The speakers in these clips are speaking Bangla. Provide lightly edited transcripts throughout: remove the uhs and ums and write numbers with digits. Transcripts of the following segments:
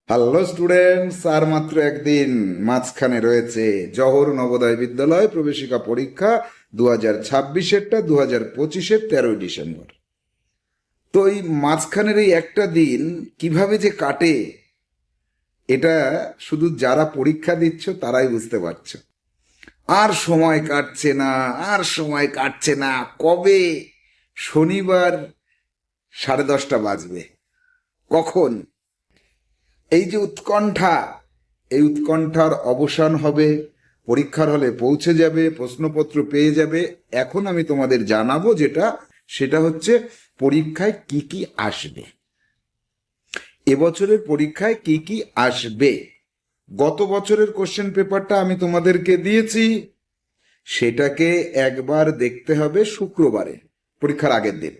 হ্যালো স্টুডেন্টস, আর মাত্র একদিন মাঝখানে রয়েছে জওহর নবোদয় বিদ্যালয় প্রবেশিকা পরীক্ষা 2026-এরটা 2025-এর 13ই ডিসেম্বর। তো এই মাঝখানের এই একটা দিন কিভাবে যে কাটে, এটা শুধু যারা পরীক্ষা দিচ্ছ তারাই বুঝতে পারছো। আর সময় কাটছে না, আর সময় কাটছে না, কবে শনিবার 10:30 বাজবে, কখন এই যে উৎকণ্ঠা, এই উৎকণ্ঠার অবসান হবে, পরীক্ষার হলে পৌঁছে যাবে, প্রশ্নপত্র পেয়ে যাবে। এখন আমি তোমাদের জানাবো সেটা হচ্ছে পরীক্ষায় কি কি আসবে, এবছরের পরীক্ষায় কি কি আসবে। গত বছরের কোশ্চেন পেপারটা আমি তোমাদেরকে দিয়েছি, সেটাকে একবার দেখতে হবে শুক্রবারে, পরীক্ষার আগের দিন।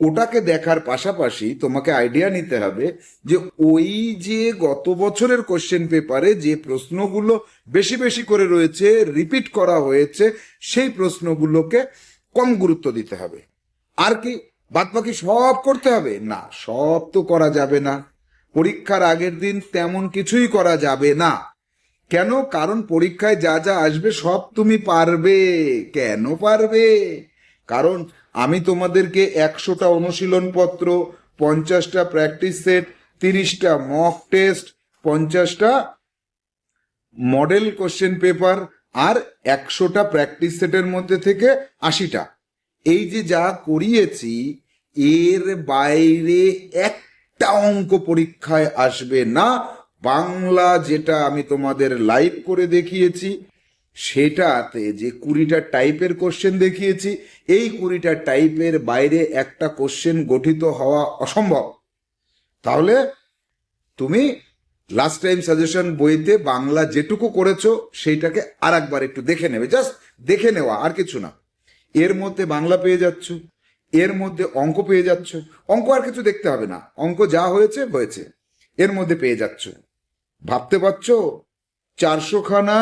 ওটাকে দেখার পাশাপাশি তোমাকে আইডিয়া নিতে হবে যে ওই যে গত বছরের কোশ্চেন পেপারে যে প্রশ্নগুলো বেশি বেশি করে রয়েছে, রিপিট করা হয়েছে, সেই প্রশ্নগুলোকে কম গুরুত্ব দিতে হবে। আর কি বাদবাকি সব করতে হবে? না, সব তো করা যাবে না। পরীক্ষার আগের দিন তেমন কিছুই করা যাবে না। কেন? কারণ পরীক্ষায় যা যা আসবে সব তুমি পারবে। কেন পারবে? কারণ আমি তোমাদেরকে 100টা অনুশীলন পত্র, 50টা প্র্যাকটিস সেট, 30টা মক টেস্ট, 50টা মডেল কোশ্চেন পেপার আর 100টা প্র্যাকটিস সেটের মধ্যে থেকে 80টা, এই যে যা করিয়েছি, এর বাইরে একটা অঙ্ক পরীক্ষায় আসবে না। বাংলা যেটা আমি তোমাদের লাইভ করে দেখিয়েছি, সেটাতে যে 20টা টাইপের কোশ্চেন দেখিয়েছি, এই 20টা টাইপের বাইরে একটা কোশ্চেন গঠিত হওয়া অসম্ভব। তাহলে তুমি লাস্ট টাইম সাজেশন বইতে বাংলা যেটুকু করেছো সেইটাকে আর একবার একটু দেখে নেবে, জাস্ট দেখে নেওয়া, আর কিছু না। এর মধ্যে বাংলা পেয়ে যাচ্ছ, এর মধ্যে অঙ্ক পেয়ে যাচ্ছ, অঙ্ক আর কিছু দেখতে হবে না, অঙ্ক যা হয়েছে হয়েছে, এর মধ্যে পেয়ে যাচ্ছ। ভাবতে পারছো 400খানা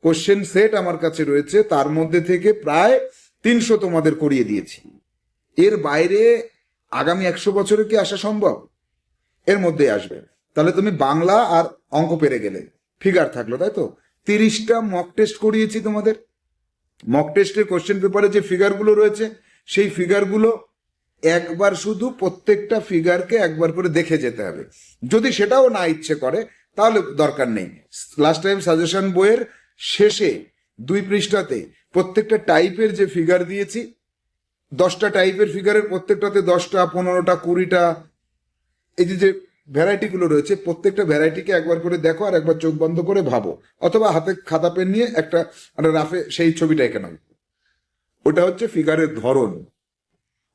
কোশ্চেন সেট আমার কাছে রয়েছে, তার মধ্যে থেকে প্রায় 300 তোমাদের করিয়ে দিয়েছি। এর বাইরে আগামী 100 বছরে কি আসা সম্ভব? এর মধ্যে আসবে। তাহলে তুমি বাংলা আর অঙ্ক পেরে গেলে, ফিগার থাকলো, তাই তো। 30টা মক টেস্ট করিয়েছি তোমাদের। মক টেস্টের কোশ্চেন পেপারে যে ফিগারগুলো রয়েছে, সেই ফিগারগুলো একবার শুধু প্রত্যেকটা ফিগারকে একবার করে দেখে যেতে হবে। যদি সেটাও না ইচ্ছে করে তাহলে দরকার নেই। লাস্ট টাইম সাজেশন বইয়ের শেষে 2 পৃষ্ঠাতে প্রত্যেকটা টাইপের যে ফিগার দিয়েছি, 10টা টাইপের ফিগারের প্রত্যেকটাতে 10টা, 15টা, 20টা, এই যে ভ্যারাইটিগুলো রয়েছে, প্রত্যেকটা ভ্যারাইটিকে একবার করে দেখো আর একবার চোখ বন্ধ করে ভাবো, অথবা হাতে খাতা পেন নিয়ে একটা রাফে সেই ছবিটা এঁকে নাও। ওটা হচ্ছে ফিগারের ধরন,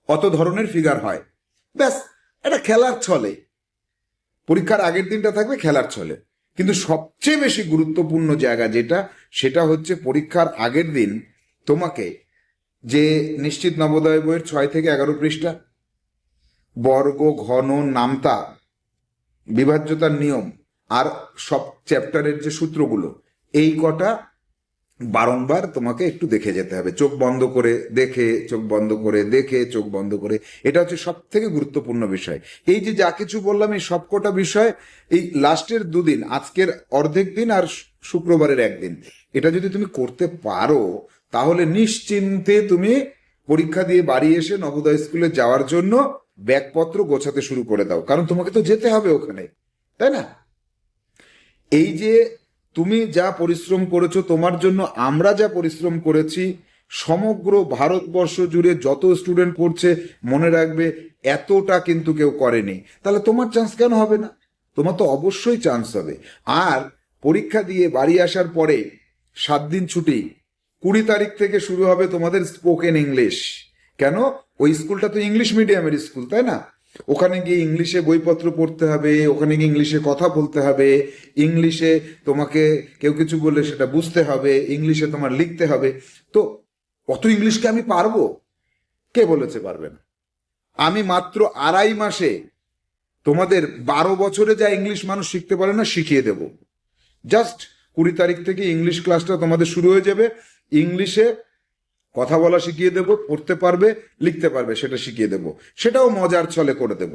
অত ধরনের ফিগার হয়। ব্যাস, এটা খেলার ছলে, পরীক্ষার আগের দিনটা থাকবে খেলার ছলে। কিন্তু সবচেয়ে বেশি গুরুত্বপূর্ণ জায়গা সেটা হচ্ছে পরীক্ষার আগের দিন তোমাকে যে নিশ্চিত নবোদয় বইয়ের 6 থেকে 11 পৃষ্ঠা, বর্গ, ঘন, নামতা, বিভাজ্যতার নিয়ম আর সব চ্যাপ্টারের যে সূত্রগুলো, এই কটা বারংবার তোমাকে একটু দেখে যেতে হবে, চোখ বন্ধ করে দেখে, চোখ বন্ধ করে দেখে, চোখ বন্ধ করে। এটা হচ্ছে সব থেকে গুরুত্বপূর্ণ বিষয়। এই যে যা কিছু বললাম, এই সবকটা বিষয় এই লাস্টের 2 দিন, আজকের অর্ধেক দিন আর শুক্রবারের একদিন, এটা যদি তুমি করতে পারো, তাহলে নিশ্চিন্তে তুমি পরীক্ষা দিয়ে বাড়ি এসে নবোদয় স্কুলে যাওয়ার জন্য ব্যাগপত্র গোছাতে শুরু করে দাও। কারণ তোমাকে তো যেতে হবে ওখানে, তাই না? এই যে তুমি যা পরিশ্রম করেছো, তোমার জন্য আমরা যা পরিশ্রম করেছি, সমগ্র ভারতবর্ষ জুড়ে যত স্টুডেন্ট পড়ছে, মনে রাখবে এতটা কিন্তু কেউ করেনি। তাহলে তোমার চান্স কেন হবে না? তোমার তো অবশ্যই চান্স হবে। আর পরীক্ষা দিয়ে বাড়ি আসার পরে 7 দিন ছুটি, 20 তারিখ থেকে শুরু হবে তোমাদের স্পোকেন ইংলিশ। কেন? ওই স্কুলটা তো ইংলিশ মিডিয়ামের স্কুল, তাই না? ওখানে গিয়ে ইংলিশে বইপত্র পড়তে হবে, ওখানে গিয়ে ইংলিশে কথা বলতে হবে, ইংলিশে তোমাকে কেউ কিছু বললে সেটা বুঝতে হবে, ইংলিশে তোমার লিখতে হবে। তো অত ইংলিশকে আমি পারবো? কে বলেছে পারবে না? আমি মাত্র 2.5 মাসে তোমাদের 12 বছরে যা ইংলিশ মানুষ শিখতে পারে না শিখিয়ে দেব। জাস্ট 20 তারিখ থেকে ইংলিশ ক্লাসটা তোমাদের শুরু হয়ে যাবে। ইংলিশে কথা বলা শিখিয়ে দেব, পড়তে পারবে, লিখতে পারবে, সেটা শিখিয়ে দেব। সেটাও মজার ছলে করে দেব।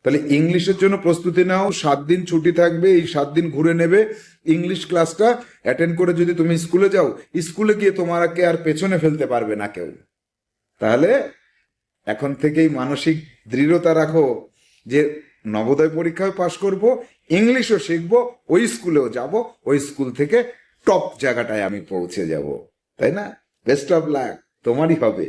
তাহলে ইংলিশের জন্য প্রস্তুতি নাও, 7 দিন ছুটি থাকবে, এই 7 দিন ঘুরে নেবে। ইংলিশ ক্লাসটা অ্যাটেন্ড করে যদি তুমি স্কুলে যাও, স্কুলে গিয়ে তোমাকে আর পেছনে ফেলতে পারবে না কেউ। তাহলে এখন থেকেই মানসিক দৃঢ়তা রাখো যে নবোদয় পরীক্ষায় পাশ করব, ইংলিশও শিখবো, ওই স্কুলেও যাব, ওই স্কুল থেকে টপ জায়গাটায় আমি পৌঁছে যাব, তাই না? বেস্ট অফ লাক, তোমারই হবে।